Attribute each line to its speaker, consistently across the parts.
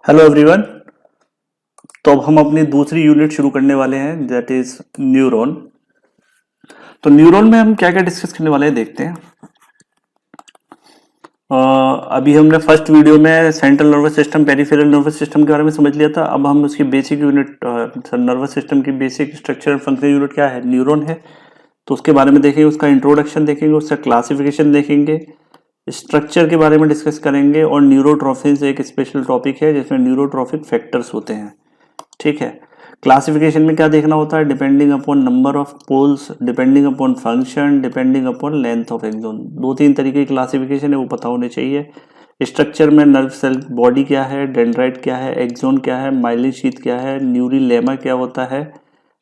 Speaker 1: Hello everyone. तो अब हम अपनी दूसरी यूनिट शुरू करने वाले हैं, दैट इज न्यूरॉन। तो न्यूरॉन में हम क्या क्या डिस्कस करने वाले हैं देखते हैं। अभी हमने फर्स्ट वीडियो में central nervous system, peripheral nervous system के बारे में समझ लिया था। अब हम उसकी बेसिक यूनिट, नर्वस सिस्टम की बेसिक स्ट्रक्चर फंक्शन यूनिट क्या है, न्यूरॉन है। तो उसके बारे में देखेंगे, उसका इंट्रोडक्शन देखेंगे, उसका क्लासिफिकेशन देखेंगे, स्ट्रक्चर के बारे में डिस्कस करेंगे। और न्यूरोट्रोफिन्स एक स्पेशल टॉपिक है जिसमें न्यूरोट्रोफिक फैक्टर्स होते हैं। ठीक है। क्लासिफिकेशन में क्या देखना होता है, depending upon number of poles, depending upon function, depending upon length of axon. दो तीन तरीके की क्लासिफिकेशन है, वो पता होने चाहिए। स्ट्रक्चर में नर्व सेल बॉडी क्या है, डेंड्राइट क्या है, एक्सोन क्या है, माइलिन शीथ क्या है, न्यूरी लेमा क्या होता है,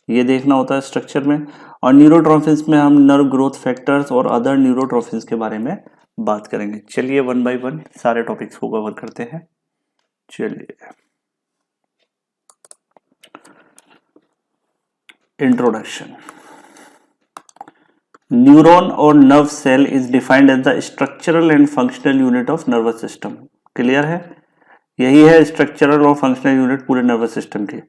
Speaker 1: ये देखना होता है स्ट्रक्चर में। और न्यूरोट्रोफिन्स में हम नर्व ग्रोथ फैक्टर्स और अदर न्यूरोट्रोफिन्स के बारे में बात करेंगे। चलिए वन बाय वन सारे टॉपिक्स को कवर करते हैं। चलिए, इंट्रोडक्शन। न्यूरॉन और nerve cell is defined as the structural and functional unit of nervous system. Clear है, यही है स्ट्रक्चरल और फंक्शनल यूनिट पूरे नर्वस सिस्टम के।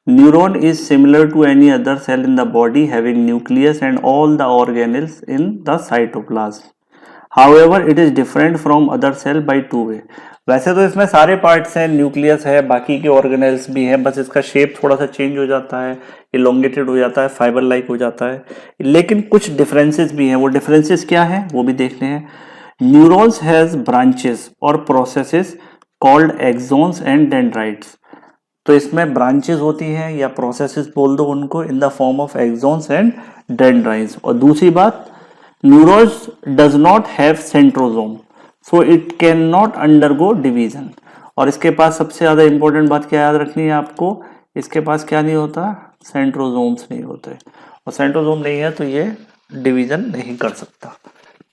Speaker 1: Neuron is similar to any other cell in the body having nucleus and all the organelles in the cytoplasm. However, it is different from other cell by two way। वैसे तो इसमें सारे parts हैं, nucleus है, बाकी के organelles भी हैं, बस इसका शेप थोड़ा सा चेंज हो जाता है, इलोंगेटेड हो जाता है, फाइबर लाइक हो जाता है। लेकिन कुछ डिफरेंसेस भी हैं, वो डिफरेंसेस क्या हैं वो भी देखने हैं। न्यूरॉन्स हैज ब्रांचेस और processes called exons and dendrites. तो इसमें ब्रांचेस होती हैं या प्रोसेसेस बोल दो उनको, इन the form of exons and dendrites. और दूसरी बात, neurons does not have centrosome, so it cannot undergo division। और इसके पास सबसे ज्यादा इंपॉर्टेंट बात क्या याद रखनी है आपको, इसके पास क्या नहीं होता, सेंट्रोजोम्स नहीं होते। और सेंट्रोजोम नहीं है तो ये डिवीजन नहीं कर सकता।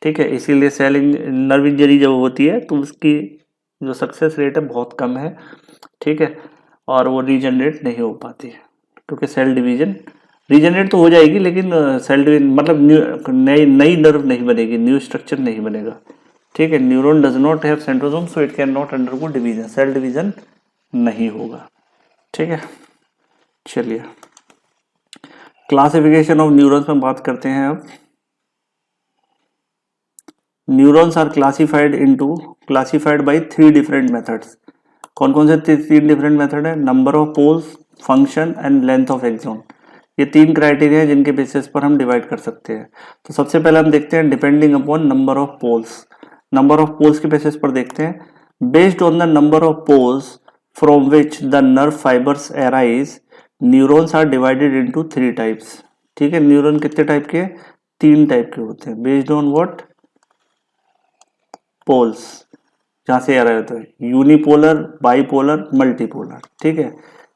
Speaker 1: ठीक है, इसीलिए सेल नर्व इंजरी जब होती है तो उसकी जो सक्सेस रेट है बहुत कम है। ठीक है, और वो रीजनरेट नहीं हो पाती है क्योंकि सेल डिवीजन, रीजनरेट तो हो जाएगी लेकिन सेल डिवीजन मतलब नई नर्व नहीं बनेगी, न्यू स्ट्रक्चर नहीं बनेगा। ठीक है, neuron does not have centrosome so it can not undergo division, cell division नहीं होगा। ठीक है, चलिए क्लासिफिकेशन ऑफ न्यूरॉन्स में बात करते हैं। अब neurons are classified by three different methods. कौन कौन से तीन डिफरेंट मेथड है, number of poles, function and length of axon. ये तीन क्राइटेरिया है जिनके बेसिस पर हम डिवाइड कर सकते हैं। तो सबसे पहले हम देखते हैं depending upon number of poles. Number of poles के बेसिस पर देखते हैं, based on the number of poles from which the nerve fibres arise, neurons are divided into three types. ठीक है, न्यूरॉन कितने टाइप के, तीन टाइप के होते हैं, बेस्ड ऑन व्हाट, पोल्स, जहां से अराइव होता है, यूनिपोलर, बाइपोलर, मल्टीपोलर। ठीक है,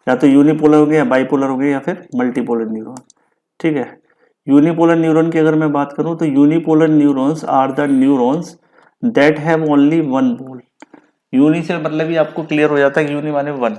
Speaker 1: या तो यूनिपोलर हो गया या बाइपोलर हो गया या फिर मल्टीपोलर न्यूरॉन। ठीक है, यूनिपोलर न्यूरॉन की अगर मैं बात करूं तो unipolar neurons are the neurons that have only one pole. Uni से मतलब ही आपको क्लियर हो जाता है, यूनि माने वन।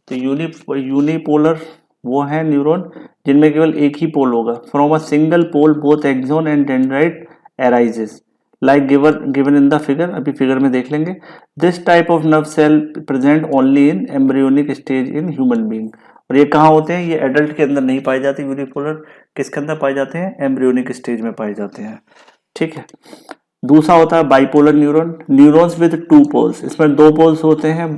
Speaker 1: तो यूनिपोलर वो है न्यूरॉन जिनमें केवल एक ही पोल होगा। From a single pole both axon and dendrite arises like given in the figure. अभी फिगर में देख लेंगे। This type of nerve cell present only in embryonic stage in human being. और ये कहाँ होते हैं, ये एडल्ट के अंदर नहीं पाए जाते। यूनिपोलर किसके अंदर पाए जाते हैं, एम्ब्रियोनिक स्टेज में पाए जाते हैं। ठीक है, दूसरा होता है bipolar neuron, neurons with two poles. इसमें दो पोल्स होते हैं,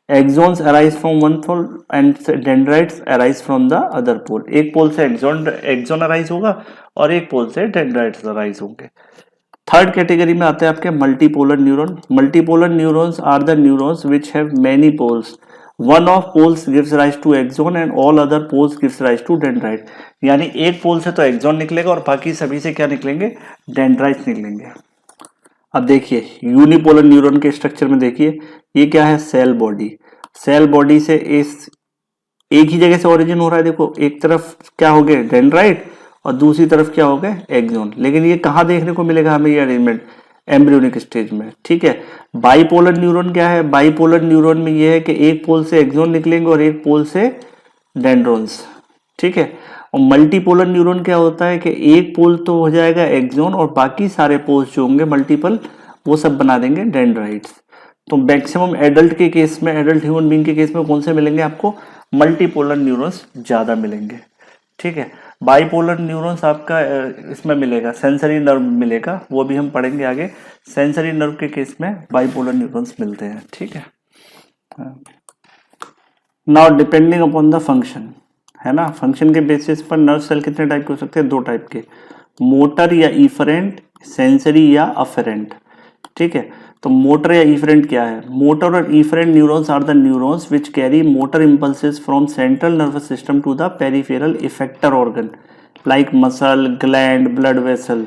Speaker 1: axons arise from one pole and dendrites arise from the other pole. एक पोल से एक्सोन अराइज होगा और एक पोल से डेंड्राइट्स अराइज होंगे। थर्ड कैटेगरी में आते हैं आपके multipolar neuron. Multipolar neurons are the neurons which have many poles, one of poles gives rise to axon and all other poles gives rise to dendrite. यानी एक pole से तो axon निकलेगा और बाकी सभी से क्या निकलेंगे, डेंड्राइट्स निकलेंगे। अब देखिए यूनिपोलर न्यूरॉन के स्ट्रक्चर में देखिए, ये क्या है, सेल बॉडी। सेल बॉडी से इस एक ही जगह से ओरिजिन हो रहा है। देखो एक तरफ क्या हो गए, डेंड्राइट, और दूसरी तरफ क्या हो गए, एक्सोन। लेकिन ये कहाँ देखने को मिलेगा हमें, ये अरेंजमेंट एम्ब्रियोनिक स्टेज में। ठीक है, बाइपोलर न्यूरॉन क्या है, बाइपोलर न्यूरॉन में ये है कि एक पोल से एक्सोन निकलेंगे और एक पोल से डेंड्रॉन्स। ठीक है, और मल्टीपोलर न्यूरॉन क्या होता है कि एक पोल तो हो जाएगा एक्सोन और बाकी सारे पोल्स जो होंगे मल्टीपल, वो सब बना देंगे डेंड्राइट्स। तो मैक्सिमम एडल्ट के केस में, एडल्ट ह्यूमन बीइंग के केस में कौन से मिलेंगे आपको? मल्टीपोलर न्यूरॉन्स ज्यादा मिलेंगे, ठीक है। बाइपोलर न्यूरॉन्स आपका इसमें मिलेगा, सेंसरी नर्व मिलेगा, वो भी हम पढ़ेंगे आगे। सेंसरी नर्व के केस में बाइपोलर न्यूरॉन्स मिलते हैं, ठीक है। Now depending upon the function, है ना, फंक्शन के बेसिस पर नर्व सेल कितने टाइप के हो सकते हैं? 2 टाइप के, मोटर या इफरेंट, सेंसरी या अफेरेंट, ठीक है। तो मोटर या इफरेंट क्या है? मोटर और efferent neurons are the neurons which carry motor impulses from central nervous system to the peripheral effector organ like muscle, gland, blood vessel.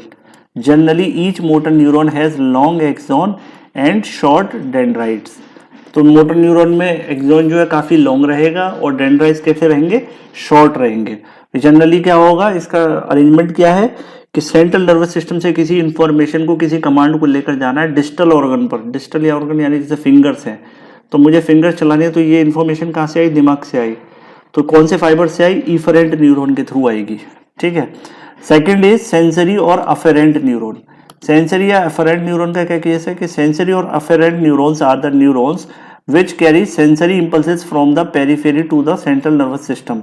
Speaker 1: Generally each motor neuron has long axon and short dendrites. तो motor neuron में axon जो है काफी long रहेगा और dendrites कैसे रहेंगे? Short रहेंगे। जनरली क्या होगा, इसका अरेंजमेंट क्या है कि सेंट्रल नर्वस सिस्टम से किसी इंफॉर्मेशन को, किसी कमांड को लेकर जाना है डिस्टल ऑर्गन पर। डिस्टल या ऑर्गन यानी जैसे फिंगर्स हैं, तो मुझे फिंगर्स चलानी है, तो ये इंफॉर्मेशन कहाँ से आई? दिमाग से आई। तो कौन से फाइबर से आई? इफरेंट न्यूरॉन के थ्रू आएगी, ठीक है। सेकेंड इज सेंसरी और अफेरेंट न्यूरॉन। सेंसरी या अफेरेंट न्यूरॉन का क्या केस है कि सेंसरी और afferent neurons are the neurons which carry sensory impulses from the periphery to the central nervous system.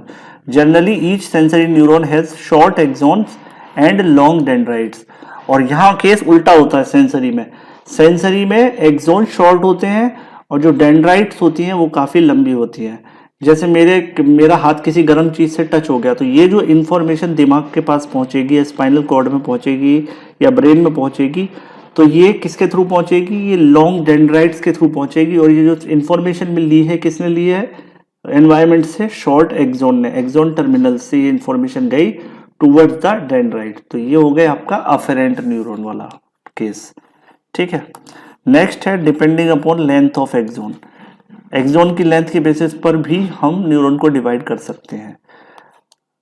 Speaker 1: Generally, each sensory neuron has short axons and long dendrites. और यहाँ case उल्टा होता है सेंसरी में। Sensory में axon short होते हैं और जो डेंड्राइट्स होती हैं वो काफी लंबी होती हैं। जैसे मेरा हाथ किसी गर्म चीज से टच हो गया, तो ये जो इंफॉर्मेशन दिमाग के पास पहुंचेगी, स्पाइनल कॉर्ड में पहुंचेगी या ब्रेन में पहुंचेगी, तो ये किसके थ्रू पहुंचेगी? ये लॉन्ग डेंड्राइट्स के थ्रू पहुंचेगी। और ये जो इन्फॉर्मेशन में ली है, किसने ली है? एनवायरमेंट से, शॉर्ट एक्सोन ने। एक्सोन टर्मिनल से ये इन्फॉर्मेशन गई टूवर्ड्स द डेंड्राइट। तो ये हो गया आपका अफेरेंट न्यूरॉन वाला केस, ठीक है। नेक्स्ट है depending upon length of axon. Axon की लेंथ के बेसिस पर भी हम न्यूरॉन को डिवाइड कर सकते हैं।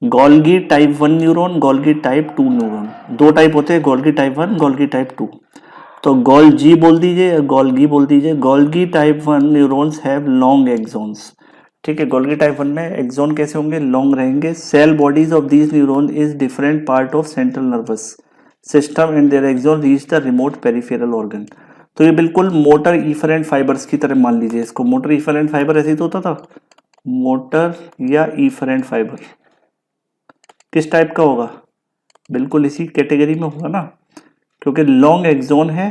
Speaker 1: Golgi type 1 neuron, Golgi type 2 neuron. 2 type होते हैं, गोल्गी टाइप 1, गोल्गी टाइप 2। तो गोल्जी बोल दीजिए या गोल्गी बोल दीजिए। Golgi type 1 neurons have long exons, ठीक है। गोल्गी टाइप 1 में एक्सोन कैसे होंगे? लॉन्ग रहेंगे। Cell bodies of these neuron is different part of central nervous system and their axon reach the remote peripheral organ. तो ये बिल्कुल मोटर इफरेंट फाइबर्स की तरह मान लीजिए इसको। मोटर इफरेंट फाइबर ऐसे ही तो होता था, मोटर या इफरेंट फाइबर किस टाइप का होगा? बिल्कुल इसी कैटेगरी में होगा ना, क्योंकि लॉन्ग एक्सोन है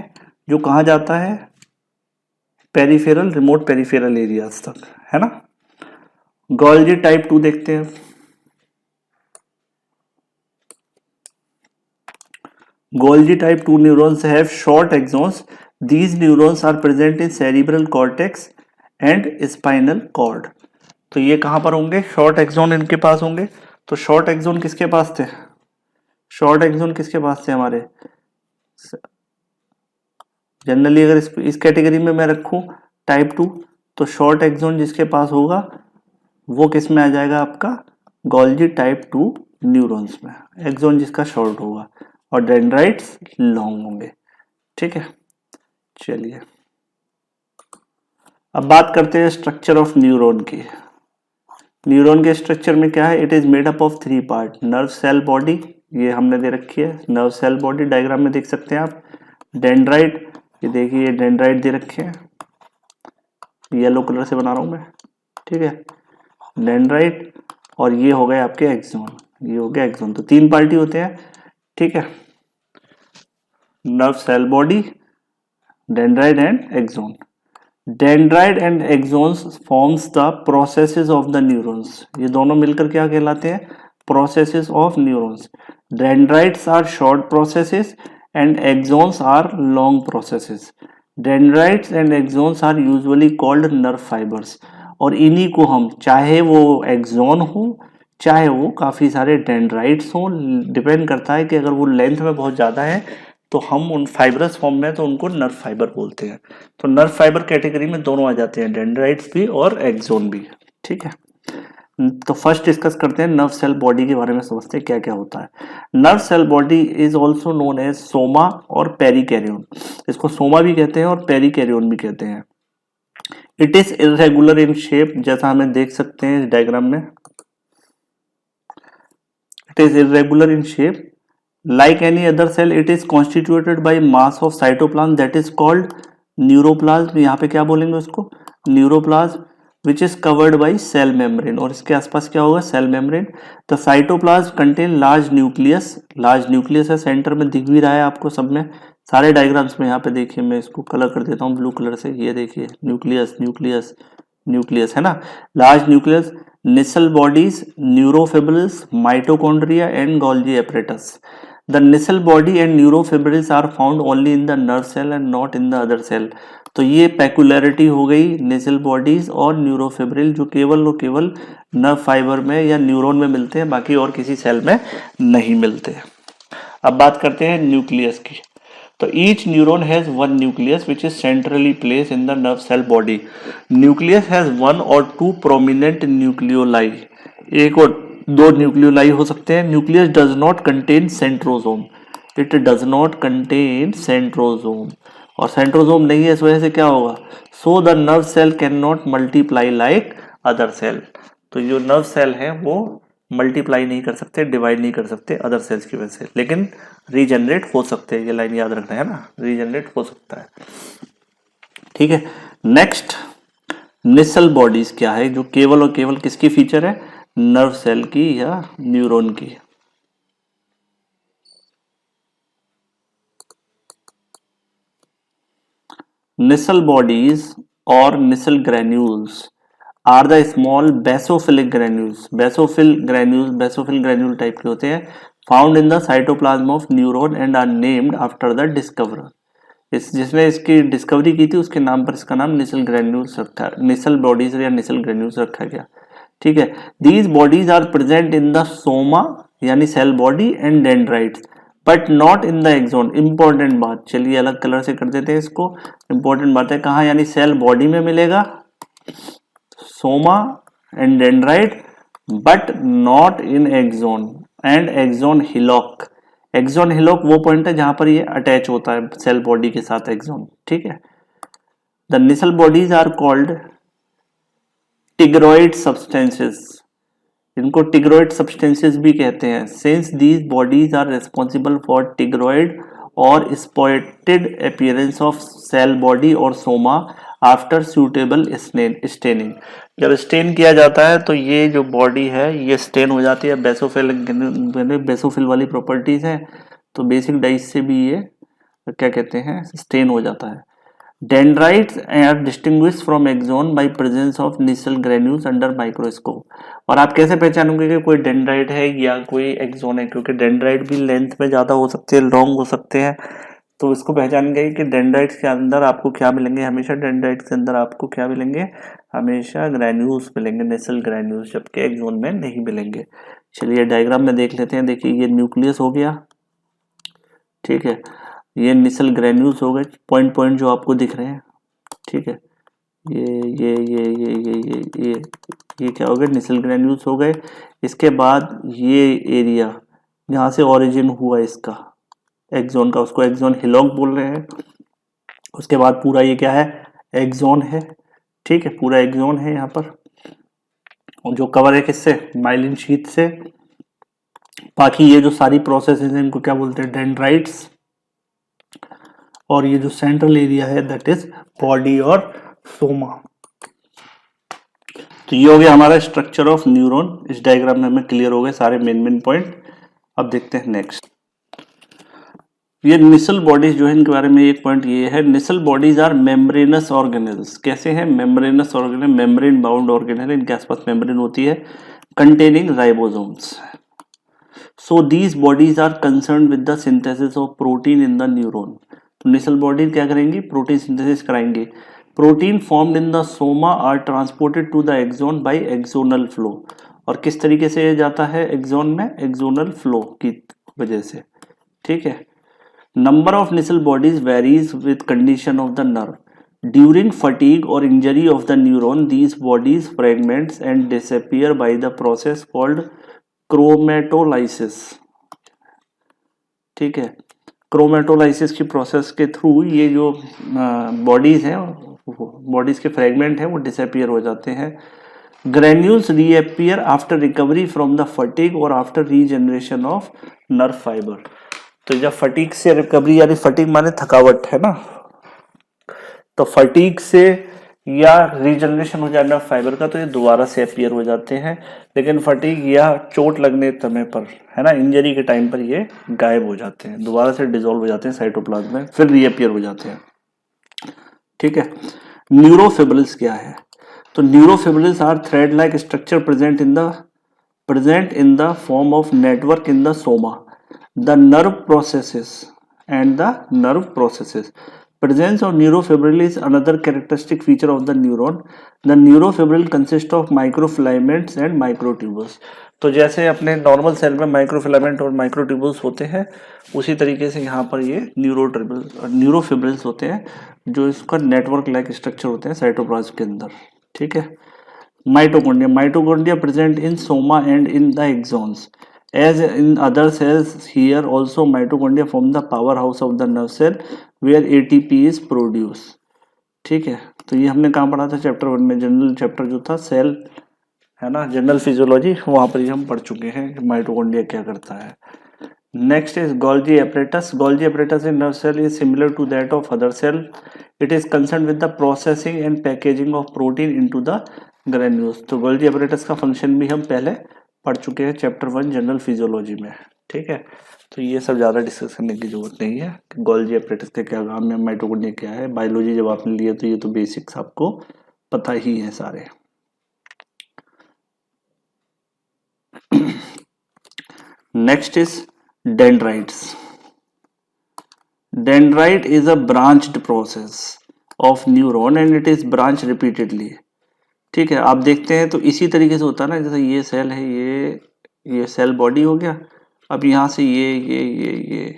Speaker 1: जो कहाँ जाता है? पेरिफेरल, रिमोट पेरिफेरल एरियाज तक, है ना। गोल्जी टाइप 2 देखते हैं। Golgi type 2 neurons have short axons. These neurons are present in cerebral cortex and spinal cord. तो ये कहां पर होंगे? शॉर्ट एक्सोन इनके पास होंगे। तो शॉर्ट एक्सोन किसके पास थे? शॉर्ट एक्सोन किसके पास थे हमारे? जनरली अगर इस कैटेगरी में मैं रखूं टाइप 2, तो शॉर्ट एक्सोन जिसके पास होगा वो किस में आ जाएगा आपका? गोल्जी टाइप 2 न्यूरॉन्स में, एक्सोन जिसका शॉर्ट होगा, और डेंड्राइट्स लॉन्ग होंगे, ठीक है। चलिए अब बात करते हैं स्ट्रक्चर ऑफ न्यूरॉन की। न्यूरॉन के स्ट्रक्चर में क्या है? It is made up of 3 part. Nerve cell body, ये हमने दे रखी है, नर्व सेल बॉडी डायग्राम में देख सकते हैं आप। डेंड्राइट, ये देखिए डेंड्राइट दे रखे हैं, येलो कलर से बना रहा हूं मैं, ठीक है। डेंड्राइट, और ये हो गए आपके एक्सोन, ये हो गया एक्सोन। तो 3 पार्टी होते हैं, ठीक है। Nerve cell body, dendrite and axon. Dendrite and axons forms the processes of the neurons. ये दोनों मिलकर क्या कहलाते हैं? Processes of neurons. Dendrites are short processes and axons are long processes. Dendrites and axons are usually called nerve fibers. और इन्हीं को हम, चाहे वो एक्सोन हो चाहे वो काफ़ी सारे डेंड्राइट्स हों, डिपेंड करता है कि अगर वो लेंथ में बहुत ज़्यादा है तो हम उन फाइबरस फॉर्म में तो उनको नर्व फाइबर बोलते हैं। तो नर्व फाइबर कैटेगरी में दोनों आ जाते हैं, डेंड्राइट्स भी और एक्सोन भी, ठीक है। तो फर्स्ट डिस्कस करते हैं नर्व सेल बॉडी के बारे में, समझते हैं क्या क्या होता है। Nerve cell body is also known as soma और पेरिकैरियन। इसको सोमा भी कहते हैं और पेरिकैरियन भी कहते हैं। It is irregular in shape, जैसा हमें देख सकते हैं इस डायग्राम में। It is irregular in shape. Like any other cell, it is constituted by mass of cytoplasm that is called neuroplasm, यहाँ पे क्या बोलेंगे उसको, neuroplasm which is covered by cell membrane, और इसके आसपास क्या होगा, सेल मेम्ब्रेन। तो cytoplasm contain large nucleus, large nucleus है, सेंटर में दिख भी रहा है आपको सब में, सारे डायग्राम्स में। यहाँ पे देखिए मैं इसको कलर कर देता हूँ ब्लू कलर से, ये देखिए न्यूक्लियस न्यूक्लियस न्यूक्लियस है ना, large nucleus, Nissl bodies, neurofibrils, mitochondria and Golgi apparatus. The Nissl body and neurofibrils are found only in the nerve cell and not in the other cell। तो ये पेकुलरिटी हो गई Nisal bodies और न्यूरोफिब्रिल, जो केवल और केवल नर्व फाइबर में या न्यूरॉन में मिलते हैं, बाकी और किसी सेल में नहीं मिलते। अब बात करते हैं न्यूक्लियस की। तो each neuron has one nucleus which is centrally place in the nerve cell body. Nucleus has one or two prominent nucleoli, एक और दो न्यूक्लियोलाई हो सकते हैं। Nucleus does not contain centrosome, it does not contain centrosome, और centrosome नहीं है, इस वजह से क्या होगा, so the nerve cell can not multiply like other cell. तो जो नर्व सेल है वो मल्टीप्लाई नहीं कर सकते, डिवाइड नहीं कर सकते अदर सेल्स की वजह से, लेकिन रीजनरेट हो सकते हैं, ये लाइन याद रखना है ना, रीजनरेट हो सकता है। ठीक है, नेक्स्ट निसल बॉडीज क्या है, जो केवल और केवल किसकी फीचर है, नर्व सेल की या न्यूरॉन की। निसल बॉडीज और Nissl granules are the small basophilic granules, basophil granule type के होते हैं, found in the cytoplasm of neuron and are named after the discoverer. जिसने इसकी डिस्कवरी की थी उसके नाम पर इसका नाम निसल ग्रेन्यूल्स रखा, निसल बॉडीज या निसल ग्रेन्यूल्स रखा गया। ठीक है, these bodies are present in the soma यानी cell body and dendrites but not in the axon. Important बात, चलिए अलग कलर से कर देते हैं इसको, इंपॉर्टेंट बात है, कहाँ, यानी सेल बॉडी में मिलेगा soma and dendrite but not in axon and axon hillock. Axon hillock वो पॉइंट है जहां पर ये अटैच होता है सेल बॉडी के साथ एक्सोन। ठीक है, the Nissl bodies are called tigroid substances, इनको टिग्रॉइड सब्सटेंसेस भी कहते हैं, since these bodies are responsible for tigroid और spotted appearance of cell body और सोमा आफ्टर सूटेबल स्टेनिंग। जब स्टेन किया जाता है तो ये जो बॉडी है ये स्टेन हो जाती है, बेसोफिल वाली प्रॉपर्टीज है, तो बेसिक डाइस से भी ये क्या कहते हैं, स्टेन हो जाता है। Dendrites are distinguished from axon by presence of Nissl granules under microscope. और आप कैसे पहचानोगे कि कोई डेंड्राइट है या कोई एक्सोन है, क्योंकि डेंड्राइट भी लेंथ में ज्यादा हो सकते हैं, लॉन्ग हो सकते हैं, तो इसको पहचानेंगे कि डेंड्राइट्स के अंदर आपको क्या मिलेंगे, हमेशा डेंड्राइट्स के अंदर आपको क्या मिलेंगे, हमेशा ग्रैन्यूल्स मिलेंगे, निसल ग्रैन्यूल्स, जबकि एक्सोन में नहीं मिलेंगे। चलिए डायग्राम में देख लेते हैं, देखिए ये न्यूक्लियस हो गया, ठीक है, ये निसल ग्रैन्यूल्स हो गए, पॉइंट पॉइंट जो आपको दिख रहे हैं। ठीक है, ये क्या हो गए, निसल ग्रैन्यूल्स हो गए। इसके बाद ये एरिया जहाँ से ओरिजिन हुआ इसका एक्सोन का, उसको एक्सोन हिलॉक बोल रहे हैं। उसके बाद पूरा ये क्या है, एक्सोन है। ठीक है, पूरा एक्सोन है यहाँ पर, जो कवर है किससे, माइलिन शीथ से। बाकी ये जो सारी प्रोसेसेस हैं इनको क्या बोलते हैं, डेंड्राइट्स। और ये जो सेंट्रल एरिया है दैट इज बॉडी और सोमा। तो ये हो गया हमारा स्ट्रक्चर ऑफ न्यूरॉन। इस डायग्राम में हमें क्लियर हो गए सारे मेन पॉइंट। अब देखते हैं नेक्स्ट, ये निसल बॉडीज जो है इनके बारे में एक पॉइंट ये है, Nissl bodies are membranous organelles. कैसे हैं, membranous organelle, membrane bound organelle, इनके आसपास मेम्ब्रेन होती है, containing ribosomes. So these bodies are concern with the synthesis of protein in the neuron. तो निसल बॉडी क्या करेंगी, प्रोटीन सिंथेसिस कराएंगे। Protein formed in the soma are transported to the axon by axonal flow. और किस तरीके से जाता है एक्सोन में, एक्सोनल फ्लो की वजह से। ठीक है, number of Nissl bodies varies with condition of the nerve. During fatigue और injury of the neuron these bodies fragments and disappear by the process called chromatolysis. ठीक है, क्रोमेटोलाइसिस की प्रोसेस के थ्रू ये जो बॉडीज हैं, बॉडीज के फ्रेगमेंट हैं, वो डिसअपीयर हो जाते हैं। Granules reappear after recovery from the fatigue और after regeneration of nerve fibre. तो जब फटीग से रिकवरी, यानी फटीग माने थकावट है ना, तो फटीग से या रीजनरेशन हो जाना फाइबर का तो ये दोबारा से अपीयर हो जाते हैं, लेकिन फटीग या चोट लगने समय पर, है ना, इंजरी के टाइम पर ये गायब हो जाते हैं, दोबारा से डिसॉल्व हो जाते हैं साइटोप्लाज्म में, फिर रीअपीयर हो जाते हैं। ठीक है। न्यूरोफिब्रिल्स क्या है? तो neurofibrils are thread like structure present in the form of network in the soma. The nerve processes and the nerve processes. Presence of neurofibril is another characteristic feature of the neuron. The neurofibril consists of microfilaments and microtubules. तो जैसे अपने normal cell में microfilament और microtubules होते हैं, उसी तरीके से यहाँ पर ये न्यूरोफिब्रिल्स होते हैं, जो इसका नेटवर्क लाइक स्ट्रक्चर होते हैं साइटोप्लाज्म के अंदर। ठीक है। Mitochondria present in soma and in the axons. As in other cells, here also mitochondria form the powerhouse of the nerve cell where ATP is produced. ठीक है। तो ये हमने कहाँ पढ़ा था? चैप्टर 1 में, जनरल चैप्टर जो था सेल, है ना, जनरल फिजियोलॉजी, वहाँ पर ही हम पढ़ चुके हैं कि माइटोकॉन्ड्रिया क्या करता है। Next is Golgi apparatus. Golgi apparatus in nerve cell is similar to that of other cell. It is concerned with the processing and packaging of protein into the granules. तो Golgi apparatus का function भी हम पहले पढ़ चुके हैं chapter 1 general physiology में। ठीक है। तो ये सब ज़्यादा डिस्कस करने की जरूरत नहीं है कि गोल्जी apparatus के क्या काम है, माइटोकॉन्ड्रिया क्या है। बायोलॉजी जब आपने लिए तो ये तो बेसिक्स आपको पता ही है सारे। Next is dendrites. Dendrite is a branched process of neuron and it is branched repeatedly. ठीक है। आप देखते हैं तो इसी तरीके से होता है ना, जैसे ये सेल है, ये सेल बॉडी हो गया, अब यहाँ से ये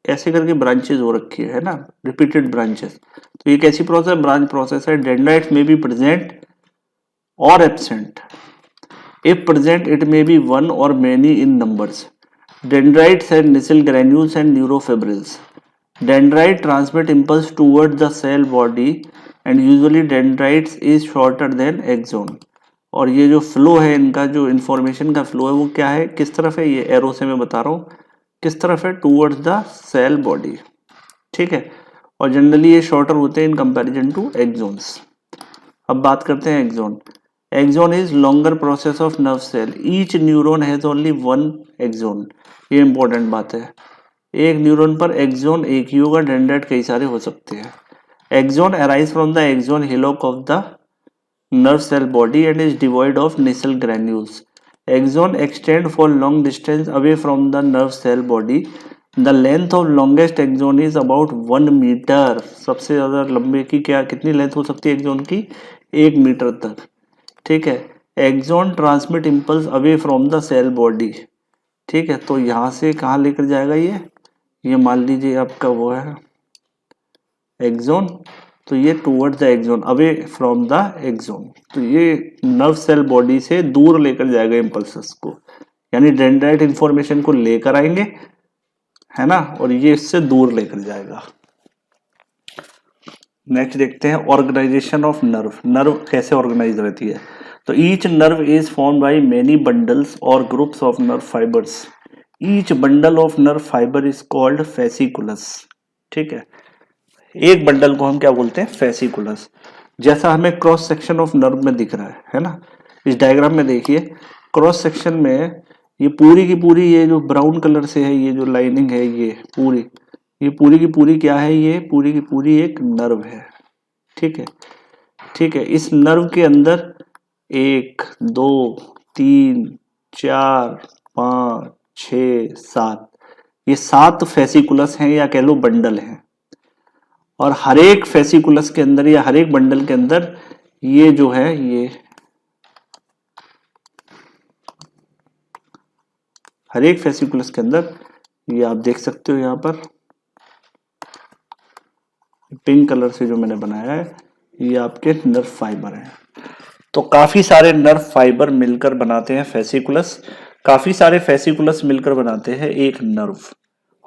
Speaker 1: ऐसे करके ब्रांचेस हो रखी है ना, रिपीटेड ब्रांचेस। तो ये कैसी प्रोसेस? ब्रांच प्रोसेस है। डेंड्राइट्स में बी प्रेजेंट और absent. If present, it may be one or many in numbers. Dendrites and Nissil granules and neurofibrils. Dendrite transmit impulse towards the cell body and usually dendrites is shorter than axon. और ये जो flow है इनका, जो information का flow है वो क्या है, किस तरफ है, ये एरो से मैं बता रहा हूँ किस तरफ है, टूवर्ड्स द सेल बॉडी। ठीक है। और जनरली ये शॉर्टर होते हैं इन कंपैरिजन टू एक्सोन्स। अब बात करते हैं axon. Axon is longer process of nerve cell. Each neuron has only one axon. ये इंपॉर्टेंट बात है। एक न्यूरॉन पर एक्सोन एक ही होगा, डेंड्राइट कई सारे हो सकते हैं। Axon arise from the axon hillock of the nerve cell body and is devoid of nasal granules. Axon extend for long distance away from the nerve cell body. The length of longest axon is about 1 metre. सबसे ज़्यादा लंबे की क्या कितनी length हो सकती है axon की? 1 मीटर तक। ठीक है। Axon transmit impulse away from the cell body. ठीक है। तो यहाँ से कहाँ लेकर जाएगा ये मान लीजिए आपका वो है एक्सोन, तो ये towards the axon, away from the axon. तो ये नर्व सेल बॉडी से दूर लेकर जाएगा इम्पल्सेस को, यानी डेंड्राइट इंफॉर्मेशन को लेकर आएंगे, है ना, और ये इससे दूर लेकर जाएगा। नेक्स्ट देखते हैं ऑर्गेनाइजेशन ऑफ नर्व। नर्व कैसे ऑर्गेनाइज रहती है? तो each nerve is form by many bundles और groups of nerve fibres. Each bundle of nerve fibre is called fasciculus. ठीक है। एक बंडल को हम क्या बोलते हैं? फेसिकुलस। जैसा हमें क्रॉस सेक्शन ऑफ नर्व में दिख रहा है ना, इस डायग्राम में देखिए क्रॉस सेक्शन में ये पूरी की पूरी, ये जो ब्राउन कलर से है, ये जो लाइनिंग है, ये पूरी की पूरी क्या है? ये पूरी की पूरी एक नर्व है। ठीक है। ठीक है। इस नर्व के अंदर 1 2 3 4 5 6 7, ये 7 फेसिकुलस हैं या कह लो बंडल हैं। और हर एक फेसिकुलस के अंदर या हर एक बंडल के अंदर ये जो है, ये हर एक फेसिकुलस के अंदर, ये आप देख सकते हो यहाँ पर पिंक कलर से जो मैंने बनाया है, ये आपके नर्व फाइबर हैं। तो काफी सारे नर्व फाइबर मिलकर बनाते हैं फेसिकुलस। काफी सारे फेसिकुलस मिलकर बनाते हैं एक नर्व,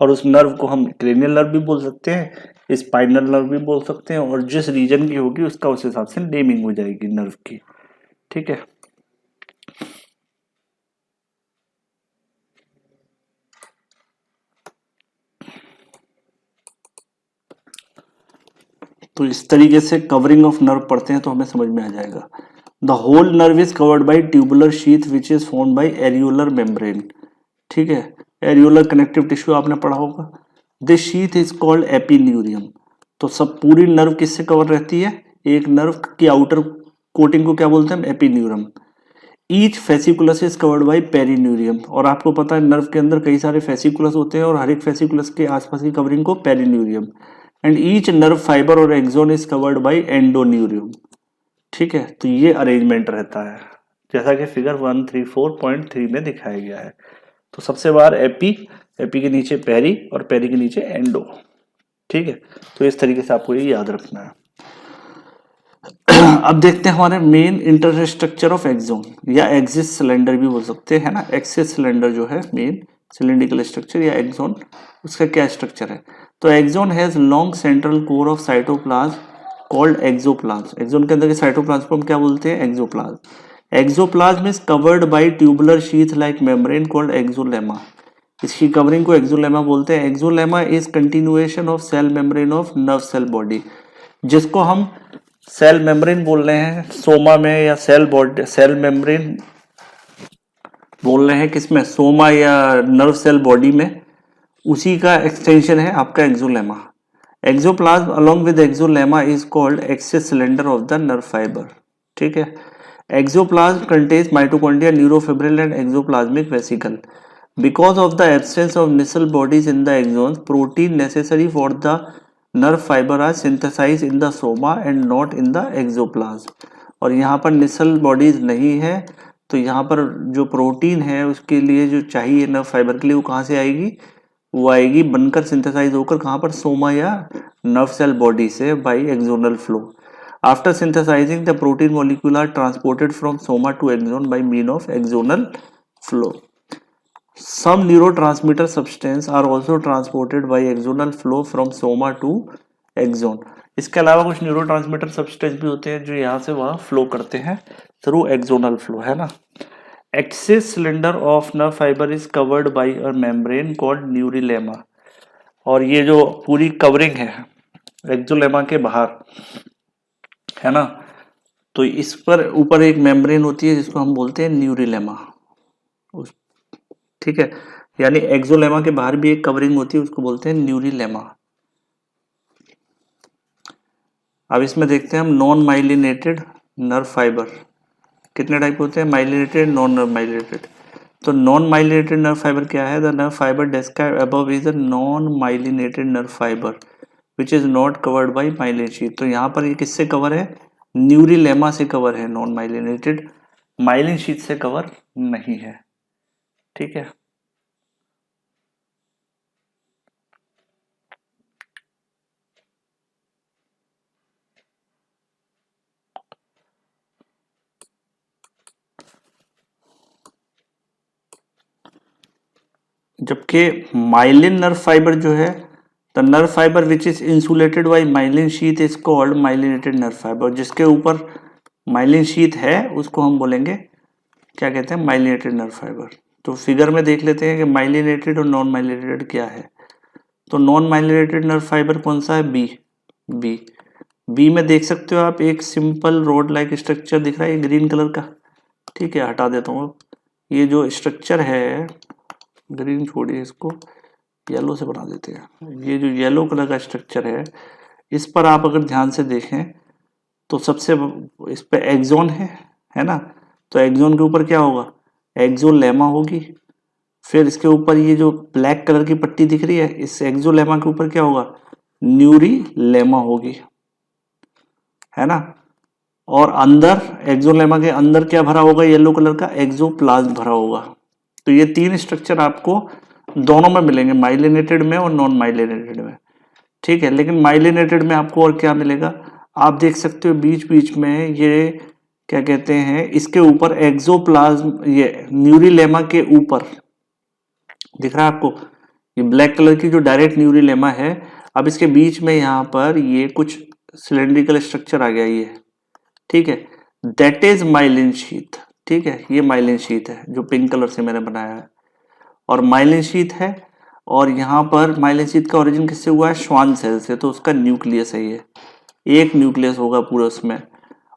Speaker 1: और उस नर्व को हम क्रेनियल नर्व भी बोल सकते हैं, स्पाइनल नर्व भी बोल सकते हैं, और जिस रीजन की होगी उसका उस हिसाब से नेमिंग हो जाएगी नर्व की। ठीक है। तो इस तरीके से कवरिंग ऑफ नर्व पढ़ते हैं तो हमें समझ में आ जाएगा। The whole nerve is covered by tubular sheath which is formed by areolar membrane. ठीक है, एरियोलर कनेक्टिव टिश्यू आपने पढ़ा होगा। This sheath is called epineurium. तो सब पूरी नर्व किससे कवर रहती है, एक नर्व की आउटर कोटिंग को क्या बोलते हैं, epineurium. Each fasciculus is covered by perineurium. और आपको पता है नर्व के अंदर कई सारे फेसिकुलस होते हैं और हर एक फेसिकुलस के आसपास की कवरिंग को perineurium. And each nerve fibre और axon is covered by endoneurium. ठीक है, तो ये अरेंजमेंट रहता है जैसा कि फिगर 134.3 में दिखाया गया है। तो सबसे बाहर एपी, एपी के नीचे पेरी और पेरी के नीचे एंडो। ठीक है, तो इस तरीके से आपको ये याद रखना है। अब देखते हैं हमारे मेन इंटरस्ट्रक्चर ऑफ एक्सोन या एक्सिस सिलेंडर भी बोल सकते हैं ना। एक्सिस सिलेंडर जो है मेन सिलेंड्रिकल स्ट्रक्चर या एक्सोन, उसका क्या स्ट्रक्चर है। तो axon has long central core of cytoplasm called axoplasm. Axon के अंदर के साइटोप्लाज्म को हम क्या बोलते हैं, axoplasm. Axoplasm is covered by tubular sheath like membrane called axolemma. इसकी कवरिंग को एक्सोलेमा बोलते हैं। Axolemma is continuation of cell membrane of nerve cell body, जिसको हम सेल मेम्ब्रेन बोल रहे हैं सोमा में, या सेल बॉडी सेल मेम्ब्रेन बोल रहे हैं किसमें, सोमा या नर्व सेल बॉडी में, उसी का एक्सटेंशन है आपका axolemma. Axoplasm along with axolemma is called axis cylinder of the nerve fibre. ठीक है, axoplasm contains mitochondria, neurofibril and axoplasmic vesicle. Because of the absence of nissel bodies in the axons, protein necessary for the nerve fiber are synthesized in the soma and not in the exoplasm। और यहाँ पर Nisal bodies नहीं है, तो यहाँ पर जो protein है उसके लिए जो चाहिए नर्व फाइबर के लिए, वो कहाँ से आएगी, वो आएगी बनकर सिंथेसाइज होकर कहाँ पर, सोमा या नर्व सेल बॉडी से by axonal flow. After synthesising the protein molecule are transported from soma to axon by mean of axonal flow. Some neurotransmitter substance are also transported by axonal flow from soma to axon। इसके अलावा कुछ neurotransmitter substance भी होते हैं जो यहाँ से वहाँ फ्लो करते हैं थ्रू एक्सोनल फ्लो, है ना। Axis cylinder of nerve fibre is covered by a membrane called neurilemma. और ये जो पूरी कवरिंग है एक्सोलेमा के बाहर, है ना, तो इस पर ऊपर एक मेम्ब्रेन होती है जिसको हम बोलते हैं न्यूरिलेमा। ठीक है, यानी एक्सोलेमा के बाहर भी एक कवरिंग होती है, उसको बोलते हैं न्यूरिलेमा। अब इसमें देखते हैं हम नॉन माइलिनेटेड नर्व फाइबर कितने टाइप होते हैं, माइलिनेटेड, नॉन माइलिनेटेड। तो नॉन माइलिनेटेड नर्व फाइबर क्या है, the nerve fibre described above is a non myelinated nerve fibre which is not covered by myelin sheath. तो यहाँ पर ये किससे कवर है, न्यूरिलेमा से कवर है, नॉन माइलिनेटेड, माइलिन शीथ से कवर नहीं है। ठीक है, जबकि माइलिन नर्व फाइबर जो है, the nerve fibre which is insulated by myelin sheath is called myelinated nerve fibre. जिसके ऊपर माइलिन शीथ है उसको हम बोलेंगे क्या कहते हैं, माइलिनेटेड नर्व फाइबर। तो फिगर में देख लेते हैं कि माइलिनेटेड और नॉन माइलिनेटेड क्या है। तो नॉन माइलिनेटेड नर्व फाइबर कौन सा है, बी में देख सकते हो आप एक सिंपल रोड लाइक स्ट्रक्चर दिख रहा है ग्रीन कलर का। ठीक है, हटा देता हूँ, ये जो स्ट्रक्चर है, ग्रीन छोड़िए, इसको येलो से बना देते हैं। ये जो येलो कलर का स्ट्रक्चर है, इस पर आप अगर ध्यान से देखें तो सबसे इस पे एक्सोन है ना। तो एक्सोन के ऊपर क्या होगा, एक्सोलेमा होगी। फिर इसके ऊपर ये जो ब्लैक कलर की पट्टी दिख रही है, इस एक्सोलेमा के ऊपर क्या होगा, न्यूरिलेमा होगी, है ना। और अंदर एक्सोलेमा के अंदर क्या भरा होगा, येलो कलर का एक्सोप्लाज्म भरा होगा। तो ये तीन स्ट्रक्चर आपको दोनों में मिलेंगे, माइलिनेटेड में और नॉन माइलिनेटेड में। ठीक है, लेकिन माइलिनेटेड में आपको और क्या मिलेगा, आप देख सकते हो बीच बीच में ये क्या कहते हैं, इसके ऊपर एक्सोप्लाज्म, ये न्यूरिलेमा के ऊपर दिख रहा है आपको, ये ब्लैक कलर की जो डायरेक्ट न्यूरिलेमा है। अब इसके बीच में यहाँ पर ये कुछ सिलेंड्रिकल स्ट्रक्चर आ गया ये, ठीक है, दैट इज माइलिन शीथ। ठीक है, ये माइलिन शीथ है जो पिंक कलर से मैंने बनाया है, और माइलिन शीथ है। और यहाँ पर माइलिन शीथ का ओरिजिन किससे हुआ है, श्वान सेल से, तो उसका न्यूक्लियस है ये। एक न्यूक्लियस होगा पूरा उसमें,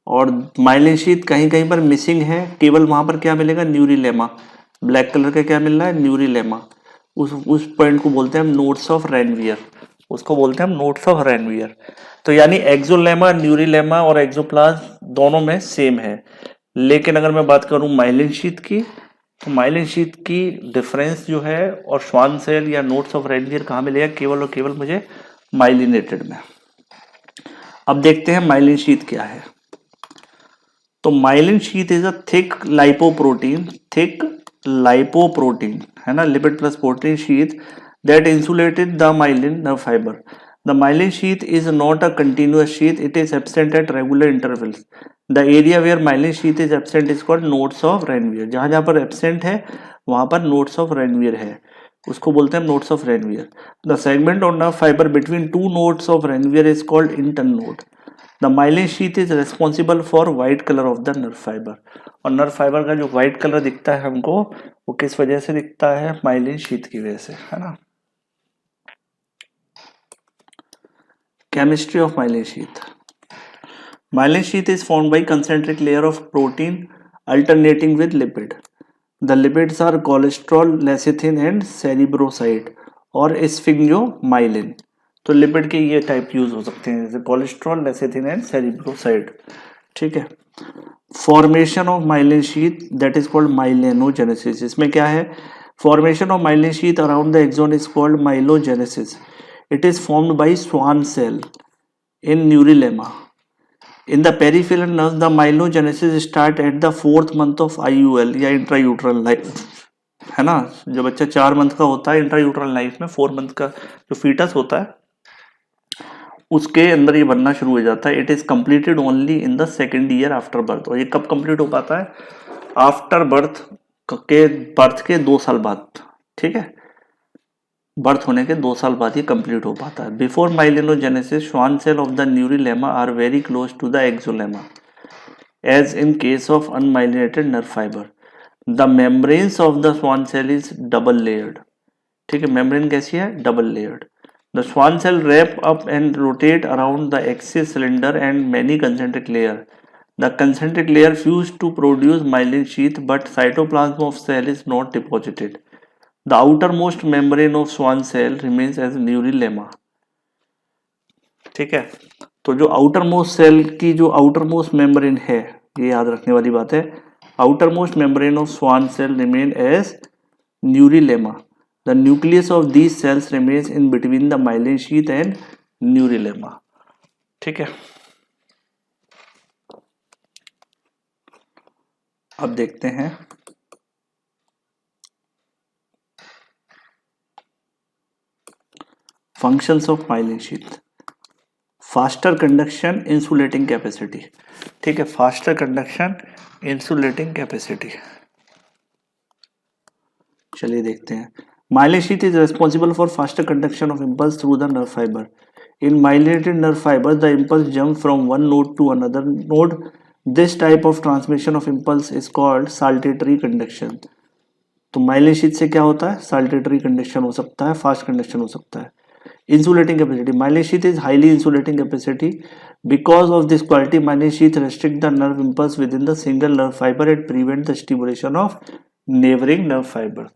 Speaker 1: और माइलिन शीथ कहीं कहीं पर मिसिंग है, केवल वहां पर क्या मिलेगा, न्यूरीलेमा, ब्लैक कलर का क्या मिल रहा है, न्यूरीलेमा। उस पॉइंट को बोलते हैं हम नोड्स ऑफ रेनवियर, उसको बोलते हैं हम नोड्स ऑफ रेनवियर। तो यानी एक्सोलेमा, न्यूरीलेमा और एक्सोप्लाज्म दोनों में सेम है। लेकिन अगर मैं बात करूं माइलिन शीथ की, तो माइलिन शीथ की डिफरेंस जो है और श्वान सेल या नोड्स ऑफ रेनवियर कहाँ मिलेगा, केवल और केवल मुझे माइलिनेटेड में। अब देखते हैं माइलिन शीथ क्या है। तो myelin sheath is a thick lipoprotein, thick lipoprotein है ना, lipid plus protein sheath that insulated the myelin nerve fiber. The myelin sheath is not a continuous sheath, it is absent at regular intervals. The area where myelin sheath is absent is called nodes of Ranvier. जहाँ जहाँ पर absent है वहाँ पर nodes of Ranvier है, उसको बोलते हैं nodes of Ranvier. The segment of nerve fiber between two nodes of Ranvier is called internode. The myelin sheath is responsible for white color of the nerve fiber. और nerve fibre का जो white colour दिखता है हमको, वो किस वजह से दिखता है, माइलिन शीथ की वजह से, है ना। Chemistry of myelin sheath. Myelin sheath is formed by concentric layer of protein alternating with lipid. The lipids are cholesterol, lecithin and cerebroside और sphingomyelin. तो लिपिड के ये टाइप यूज हो सकते हैं, जैसे कोलेस्ट्रॉल, लेसिथिन एंड सेरिब्रोसाइड। ठीक है। Formation of myelin sheath that is called myelinogenesis. इसमें क्या है, formation of myelin sheath around the axon is called myelogenesis. It is formed by Schwann cell in neurilemma. In the peripheral nerves, the myelogenesis start at the 4th month of IUL या इंट्रायूट्रल life, है ना। जब बच्चा 4 month का होता है इंट्रायूट्रल life में, 4 month का जो फीटस होता है उसके अंदर ये बनना शुरू हो जाता है। It is completed only in the second year after birth. और ये कब कंप्लीट हो पाता है, आफ्टर बर्थ के 2 साल बाद। ठीक है, बर्थ होने के 2 साल बाद ही कंप्लीट हो पाता है। Before myelinogenesis Schwann cell of the neurilemma are very close to the axolemma as in case of unmyelinated nerve fibre. The membranes of the Schwann cell is double layered. ठीक है, membrane कैसी है, double layered. The Schwann cell wrap up and rotate around the axis cylinder and many concentric layer. The concentric layer fuse to produce myelin sheath but cytoplasm of cell is not deposited. The outermost membrane of Schwann cell remains as neurilemma. ठीक है, तो जो outer most shell की जो outer most membrane है, ये याद रखने वाली बात है, outer most membrane of Schwann cell remain as neurilemma. The nucleus of these cells remains in between the myelin sheath and neurilemma. ठीक है, अब देखते हैं functions of myelin sheath. Faster conduction, insulating capacity. ठीक है, फास्टर कंडक्शन, इंसुलेटिंग कैपेसिटी। चलिए देखते हैं। Myelin sheath is responsible for faster conduction of impulse through the nerve fibre. In myelinated nerve fibre the impulse jump from one node to another node. This type of transmission of impulse is called saltatory conduction. तो myelin sheath से क्या होता है, saltatory conduction हो सकता है, fast conduction हो सकता है। Insulating capacity. Myelin sheath is highly insulating capacity. Because of this quality, myelin sheath restrict the nerve impulse within the single nerve fiber and prevent the stimulation of neighboring nerve fiber.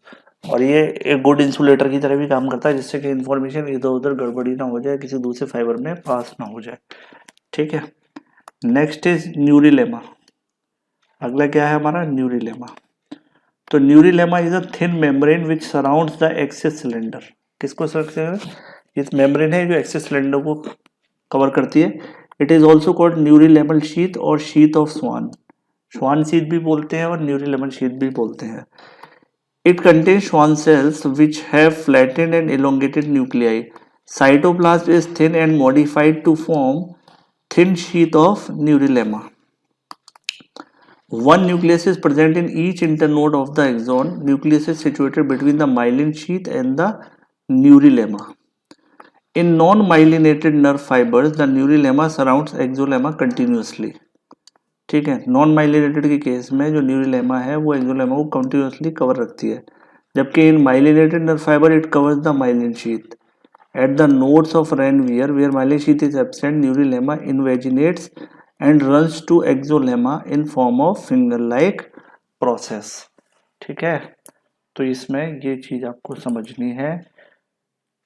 Speaker 1: और ये एक good insulator की तरह भी काम करता है, जिससे कि इंफॉर्मेशन इधर उधर गड़बड़ी ना हो जाए, किसी दूसरे फाइबर में पास ना हो जाए। ठीक है, नेक्स्ट इज न्यूरीलेमा। अगला क्या है हमारा, न्यूरीलेमा। तो neurilemma is a thin membrane which surrounds the axis cylinder. किसको सराउंड, इस मेम्ब्रेन है जो एक्सिस सिलेंडर को कवर करती है। It is also called neurilemmal sheath और sheath of Schwann. Schwann sheath भी बोलते हैं और न्यूरीलेमल शीथ भी बोलते हैं। It contain Schwann cells which have flattened and elongated nuclei. Cytoplasm is thin and modified to form thin sheath of neurilemma. One nucleus is present in each internode of the axon. Nucleus is situated between the myelin sheath and the neurilemma. In non-myelinated nerve fibers, the neurilemma surrounds axolemma continuously. ठीक है, non myelinated के case में जो neurilemma है वो axolemma को continuously cover रखती है, जबकि in myelinated nerve fibre it covers the myelin sheath at the nodes of Ranvier where myelin sheath is absent, neurilemma invaginates and runs to exolemma in form of finger-like process. ठीक है, तो इसमें ये चीज आपको समझनी है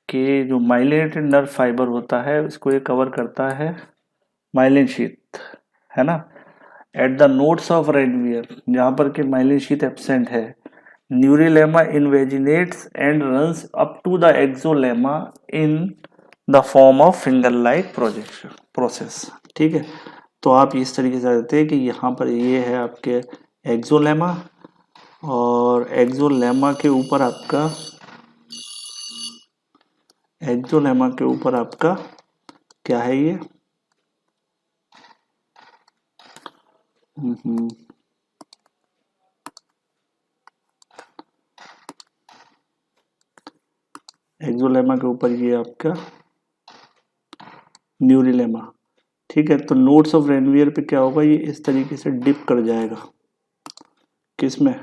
Speaker 1: कि जो माइलिनेटेड नर्व फाइबर होता है इसको ये कवर करता है माइलिन शीथ, है ना। At the nodes of Ranvier, जहां पर कि माइलिन शीथ एब्सेंट है, neurilemma invaginates and runs up to the axolemma in the form of finger like projection process. ठीक है, तो आप इस तरीके से कहते हैं कि यहाँ पर ये है आपके एक्सोलेमा और एक्सोलेमा के ऊपर आपका क्या है ये एक्सोलेमा के ऊपर ये आपका न्यूरिलेमा। ठीक है, तो नोड्स ऑफ रेनवियर पे क्या होगा, ये इस तरीके से डिप कर जाएगा, किसमें,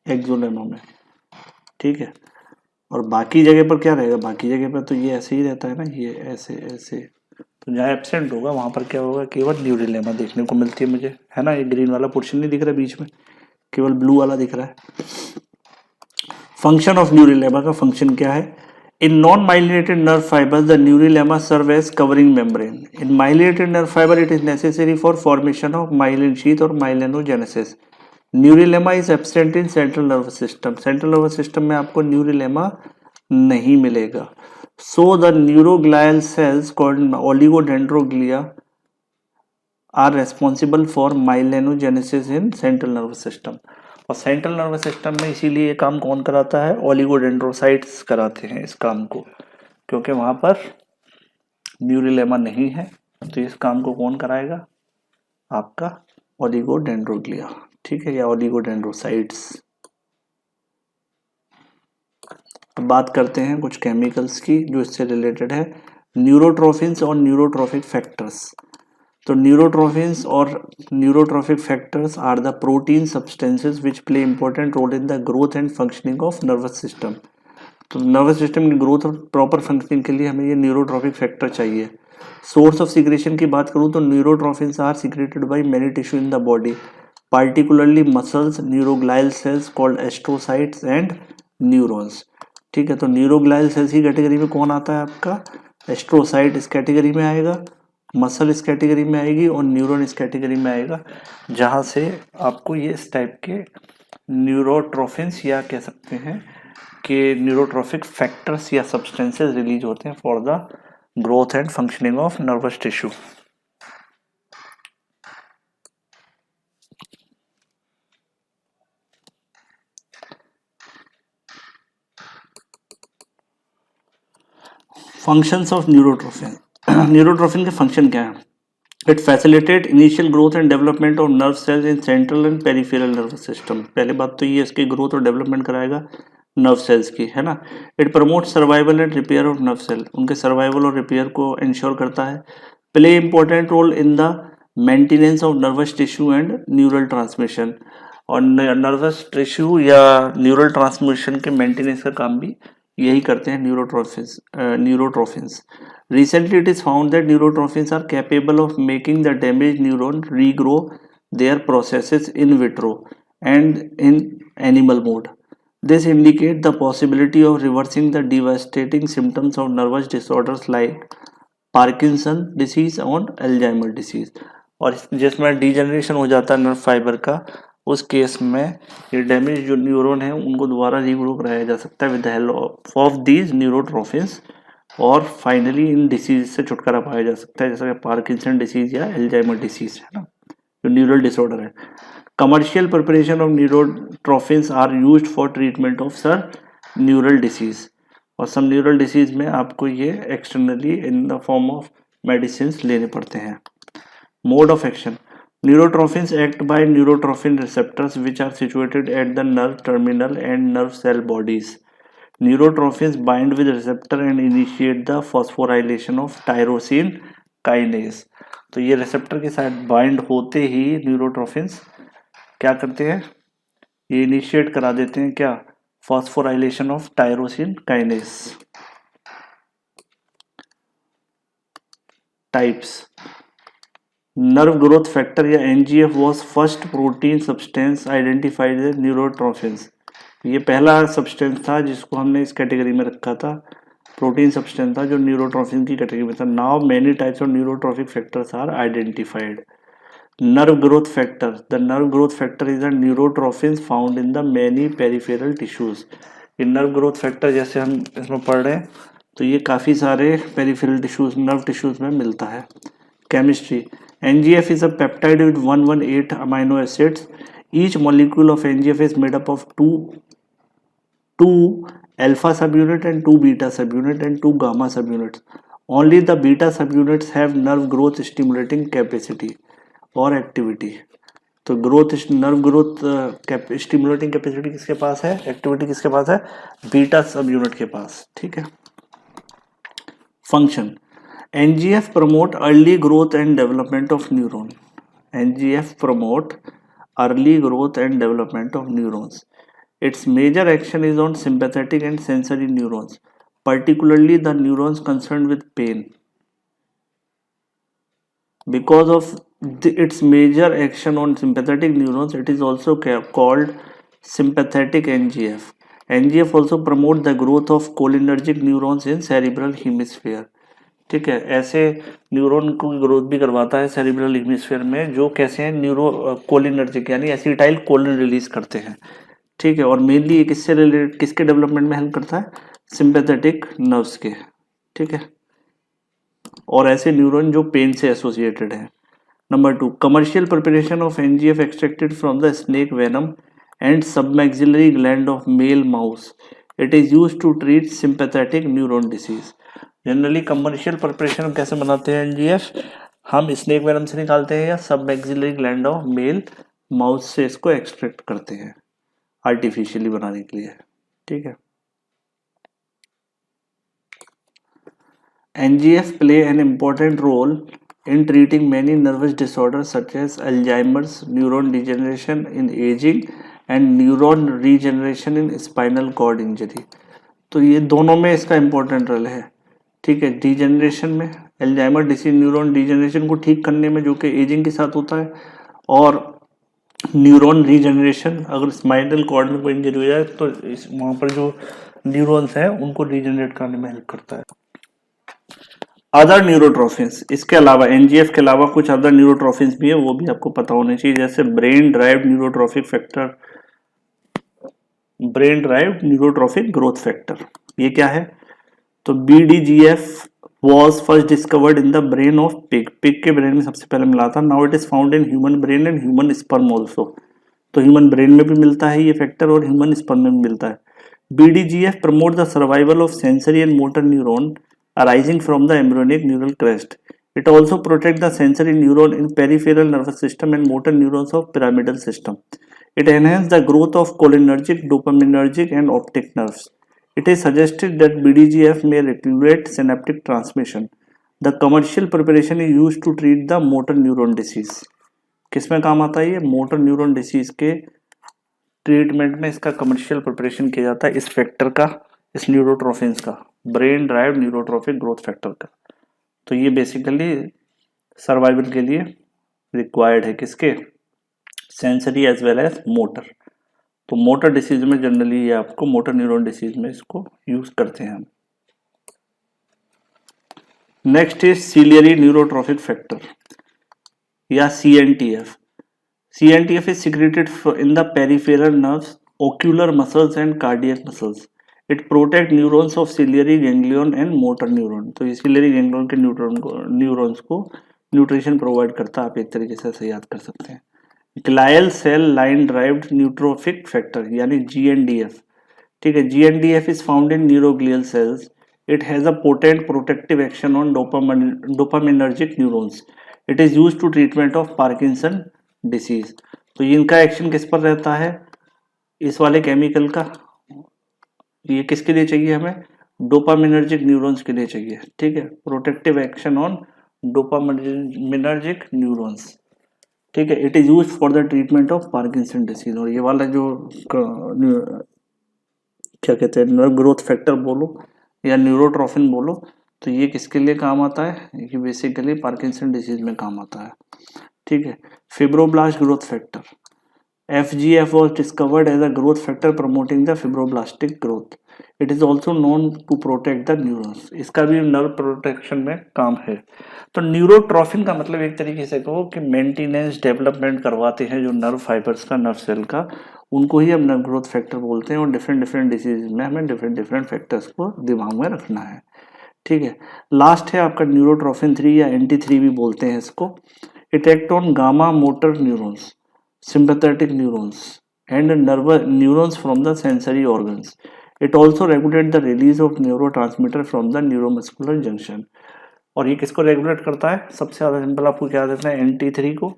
Speaker 1: एक्सोलेमा में। ठीक है, और बाकी जगह पर क्या रहेगा, बाकी जगह पर तो ये ऐसे ही रहता है ना, ये ऐसे ऐसे, तो जहाँ एब्सेंट होगा वहां पर क्या होगा, केवल न्यूरिलेमा देखने को मिलती है मुझे, है ना। ये ग्रीन वाला पोर्शन नहीं दिख रहा बीच में, केवल ब्लू वाला दिख रहा है। फंक्शन ऑफ न्यूरिलेमा का फंक्शन क्या है, in non myelinated nerve fibres the neurilemma serve as covering membrane, in myelinated nerve fibre it is necessary for formation of myelin sheath और myelinogenesis. Neurilemma is absent in central nervous system, central nervous system में आपको neurilemma नहीं मिलेगा। So the neuroglial cells called oligodendroglia are responsible for myelinogenesis in central nervous system. और central nervous system में इसीलिए ये काम कौन कराता है, ओलिगोडेंड्रोसाइट्स कराते हैं इस काम को, क्योंकि वहां पर न्यूरिलेमा नहीं है, तो इस काम को कौन कराएगा, आपका ओलिगोडेंड्रोग्लिया। ठीक है, या ओलिगोडेंड्रोसाइट्स। अब बात करते हैं कुछ केमिकल्स की जो इससे रिलेटेड है, न्यूरोट्रोफिन्स और न्यूरोट्रोफिक फैक्टर्स। तो न्यूरोट्रोफिन्स और neurotrophic factors are the protein substances which play important role in the growth and functioning of nervous system. तो नर्वस सिस्टम की ग्रोथ और प्रॉपर फंक्शनिंग के लिए हमें ये न्यूरोट्रोफिक फैक्टर चाहिए। सोर्स ऑफ सिक्रेशन की बात करूँ तो neurotrophins are secreted by many tissue in the body, particularly muscles, neuroglial cells called astrocytes and neurons। ठीक है, तो न्यूरोग्लायल सेल्स की कैटेगरी में कौन आता है, आपका एस्ट्रोसाइट इस कैटेगरी में आएगा, मसल इस कैटेगरी में आएगी और न्यूरॉन इस कैटेगरी में आएगा, जहां से आपको ये इस टाइप के न्यूरोट्रोफिन्स या कह सकते हैं कि न्यूरोट्रोफिक फैक्टर्स या सब्सटेंसेस रिलीज होते हैं for the growth and functioning of nervous tissue. Functions of neurotrophin. Neurotrophin के फंक्शन क्या है, it facilitate initial growth and development of nerve cells in central and peripheral nervous system. पहले बात तो ये इसकी ग्रोथ और डेवलपमेंट कराएगा नर्व सेल्स की, है ना। It promote survival and repair of nerve cell, उनके सर्वाइवल और रिपेयर को इंश्योर करता है। Play important role in the maintenance of nervous tissue and neural transmission, और नर्वस टिश्यू या न्यूरल ट्रांसमिशन के मेंटेनेंस का काम भी यही करते हैं न्यूरोट्रोफिन्स। Recently it is found that neurotrophins are capable of making the damaged neuron regrow their processes in vitro and in animal mode. This indicates the possibility of reversing the devastating symptoms of nervous disorders like Parkinson disease और Alzheimer disease। और जिसमें degeneration हो जाता है nerve fibre का, उस case में ये डैमेज जो न्यूरॉन है उनको दोबारा रीग्रो कराया जा सकता है with the help of these neurotrophins, और फाइनली इन डिसीज से छुटकारा पाया जा सकता है, जैसा कि पार्किंसन डिसीज या एल्जाइमर डिसीज, है ना, जो न्यूरल डिसऑर्डर है। Commercial preparation of neurotrophins are used for treatment of sir neural disease, और सम न्यूरल डिसीज में आपको ये externally in the form of medicine लेने पड़ते हैं। Mode of action, neurotrophins act by neurotrophin receptors which are situated at the nerve terminal and nerve cell bodies. Neurotrophins bind with receptor and initiate the phosphorylation of tyrosine kinase। तो ये receptor के साथ bind होते ही न्यूरोट्रोफिन्स क्या करते हैं, ये initiate करा देते हैं क्या, phosphorylation of tyrosine kinase. Types. Nerve growth factor या NGF was first protein substance identified as neurotrophins. ये पहला सब्सटेंस था जिसको हमने इस कैटेगरी में रखा था, प्रोटीन सब्सटेंस था जो न्यूरोट्रोफिन की कैटेगरी में था। Now many types of neurotrophic factors are identified. nerve growth factor, the nerve growth factor is a neurotrophins found in the many peripheral tissues। ये nerve growth factor जैसे हम इसमें पढ़ रहे हैं तो ये काफ़ी सारे पेरिफेरल टिश्यूज, नर्व टिश्यूज में मिलता है। Chemistry, NGF is a peptide with 118 amino acids। Each molecule of NGF is made up of two alpha subunit and two beta subunit and two gamma subunits। Only the beta subunits have nerve growth stimulating capacity और activity. तो growth, nerve growth stimulating capacity किसके पास है, activity किसके पास है, beta सब unit के पास। ठीक है। Function, NGF promote early growth and development of neuron. NGF promote early growth and development of neurons. Its major action is on sympathetic and sensory neurons, particularly the neurons concerned with pain। Because of its major action on sympathetic neurons, it is also called sympathetic NGF। NGF also promote the growth of cholinergic neurons in cerebral hemisphere। ठीक है, ऐसे neuron को growth भी करवाता है cerebral hemisphere में, जो कैसे हैं, न्यूरो कोलिनर्जिक यानी एसिटाइल कोलिन रिलीज करते हैं। ठीक है, और मेनली ये किससे रिलेटेड, किसके डेवलपमेंट में हेल्प करता है, सिंपैथेटिक नर्व्स के। ठीक है, और ऐसे न्यूरॉन जो पेन से एसोसिएटेड है। Number 2, commercial preparation of NGF extracted from the snake venom and submaxillary gland of male mouse. It is used to treat sympathetic neuron disease. Generally commercial preparation कैसे बनाते हैं एनजीएफ, हम snake venom से निकालते हैं या submaxillary gland of male mouse से इसको एक्सट्रैक्ट करते हैं आर्टिफिशियली बनाने के लिए। ठीक है। NGF play an important role in treating many nervous disorders such as Alzheimer's, neuron degeneration in aging and neuron regeneration in spinal cord injury। तो ये दोनों में इसका important रोल है। ठीक है, डिजेनरेशन में, एल्जाइमर डिसीज न्यूरॉन डिजेनरेशन को ठीक करने में जो कि एजिंग के साथ होता है, और न्यूरॉन रीजनरेशन, अगर स्पाइनल कॉर्ड में कोई इंजरी हो जाए तो वहाँ पर जो न्यूरॉन्स हैं उनको रीजनरेट करने में हेल्प करता है। अदर न्यूरोट्रोफिन्स, इसके अलावा एनजीएफ के अलावा कुछ अदर न्यूरोट्रोफिन्स भी है, वो भी आपको पता होने चाहिए, जैसे brain derived neurotrophic factor, brain derived neurotrophic growth factor. ये क्या है, तो BDGF was first discovered in the brain of pig। Pig के ब्रेन में सबसे पहले मिला था। Now it is found in human brain and human sperm also. तो ह्यूमन ब्रेन में भी मिलता है ये फैक्टर और ह्यूमन स्पर्म में भी मिलता है। BDGF promote the survival of sensory and motor neuron arising from the embryonic neural crest। It also protects the sensory neuron in peripheral nervous system and motor neurons of pyramidal system। It enhances the growth of cholinergic, dopaminergic and optic nerves। It is suggested that BDGF may regulate synaptic transmission। The commercial preparation is used to treat the motor neuron disease। किसमें काम आता है ये, motor neuron disease के treatment में इसका commercial preparation किया जाता है, इस फैक्टर का, इस न्यूरोट्रोफिन्स का, brain drive neurotrophic growth factor का। तो ये बेसिकली सर्वाइवल के लिए रिक्वायर्ड है, किसके, sensory as well as motor. तो मोटर डिसीज में जनरली ये आपको, मोटर न्यूरॉन डिसीज में इसको यूज करते हैं हम। Next is ciliary neurotrophic factor या CNTF। CNTF is secreted in the peripheral nerves, ocular muscles and cardiac muscles। It protect neurons of ciliary ganglion and motor neuron। तो ये ciliary ganglion के neurons को nutrition provide करता है, आप एक तरीके से ऐसे याद कर सकते हैं। Glial cell line derived neurotrophic factor यानी GNDF। ठीक है, GNDF is found in neuroglial cells। It has a potent protective action on dopaminergic neurons। It is used to treatment of Parkinson disease। तो इनका एक्शन किस पर रहता है, इस वाले केमिकल का, ये किसके लिए चाहिए हमें, डोपामिनर्जिक न्यूरॉन्स के लिए चाहिए। ठीक है, protective action on dopaminergic neurons. ठीक है, it is used for the treatment of Parkinson disease. और ये वाला जो क्या कहते हैं, नर्व ग्रोथ फैक्टर बोलो या न्यूरोट्रोफिन बोलो, तो ये किसके लिए काम आता है, ये बेसिकली पार्किंसन डिजीज में काम आता है, ठीक है। Fibroblast growth factor, FGF was discovered as a growth factor promoting the fibroblastic growth. It is also known to protect the neurons. इसका भी नर्व प्रोटेक्शन में काम है। तो न्यूरोट्रॉफिन का मतलब एक तरीके से कहो कि मेंटेनेंस डेवलपमेंट करवाते हैं जो नर्व फाइबर्स का, नर्व सेल का, उनको ही हम नर्व ग्रोथ फैक्टर बोलते हैं। और डिफरेंट डिफरेंट डिजीज में हमें डिफरेंट डिफरेंट फैक्टर्स को दिमाग में रखना है, ठीक है। लास्ट है आपका न्यूरोट्रॉफिन 3 या NT3 भी बोलते हैं इसको। It act on gamma motor neurons, sympathetic neurons and nervous neurons from the sensory organs. It also regulates the release of neurotransmitter from the neuromuscular junction. और ये किसको रेगुलेट करता है, सबसे ज़्यादा सिंपल आपको क्या देना है, NT3 को।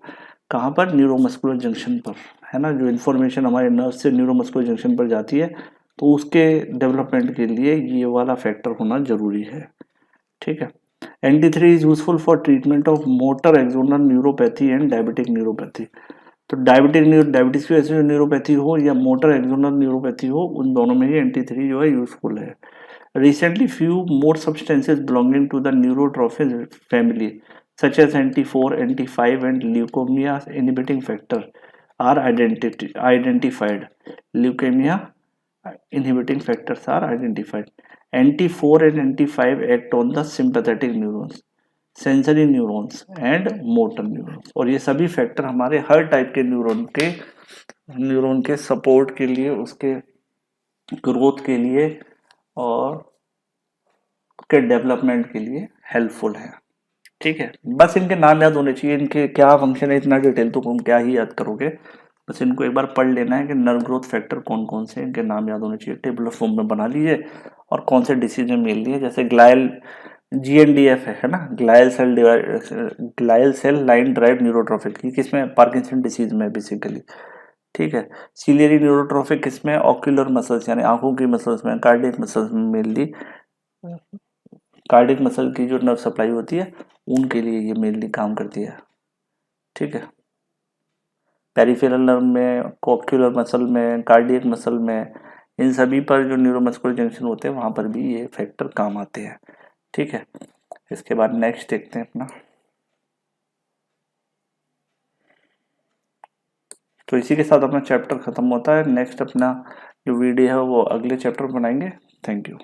Speaker 1: कहाँ पर, न्यूरोमस्कुलर जंक्शन पर, है ना, जो इन्फॉर्मेशन हमारे नर्व से न्यूरोमस्कुलर जंक्शन पर जाती है, तो उसके डेवलपमेंट के लिए ये वाला फैक्टर होना जरूरी है, ठीक है। NT3 is useful for treatment of motor axonal neuropathy and diabetic neuropathy. तो डायबिटीज की वजह से जो न्यूरोपैथी हो या मोटर एक्सोनल न्यूरोपैथी हो, उन दोनों में ही NT3 जो है यूजफुल है। Recently few more substances belonging to the neurotrophin family such as NT4, NT5 and leukaemia inhibiting factor are identified. Leukaemia inhibiting factors are identified. NT4 and NT5 act on the sympathetic neurons, sensory neurons and motor neurons. और ये सभी factor हमारे हर type के neuron के support के लिए, उसके growth के लिए और उसके डेवलपमेंट के लिए हेल्पफुल है, ठीक है। बस इनके नाम याद होने चाहिए, इनके क्या फंक्शन है, इतना डिटेल तो तुम क्या ही याद करोगे, बस इनको एक बार पढ़ लेना है कि नर्व ग्रोथ फैक्टर कौन कौन से, इनके नाम याद होने चाहिए, टेबल फॉर्म में बना लीजिए और कौन से डिसीज में मिल लिए। जैसे ग्लायल GNDF है ना, glial cell line drive neurotrophic, ये किसमें, पार्किंसन डिसीज में बेसिकली, ठीक है। सिलियरी न्यूरोट्रॉफिक किसमें, ऑक्यूलर मसल्स यानी आंखों की मसल्स में, कार्डियक मसल्स में मेनली, कार्डियक मसल की जो नर्व सप्लाई होती है उनके लिए ये मेनली काम करती है, ठीक है। पेरिफेरल नर्व में, ऑक्यूलर मसल में, कार्डियक मसल में, इन सभी पर जो न्यूरोमस्कुलर जंक्शन होते हैं वहां पर भी ये फैक्टर काम आते हैं, ठीक है। इसके बाद नेक्स्ट देखते हैं अपना। तो इसी के साथ अपना चैप्टर खत्म होता है। नेक्स्ट अपना जो वीडियो है वो अगले चैप्टर बनाएंगे। Thank you.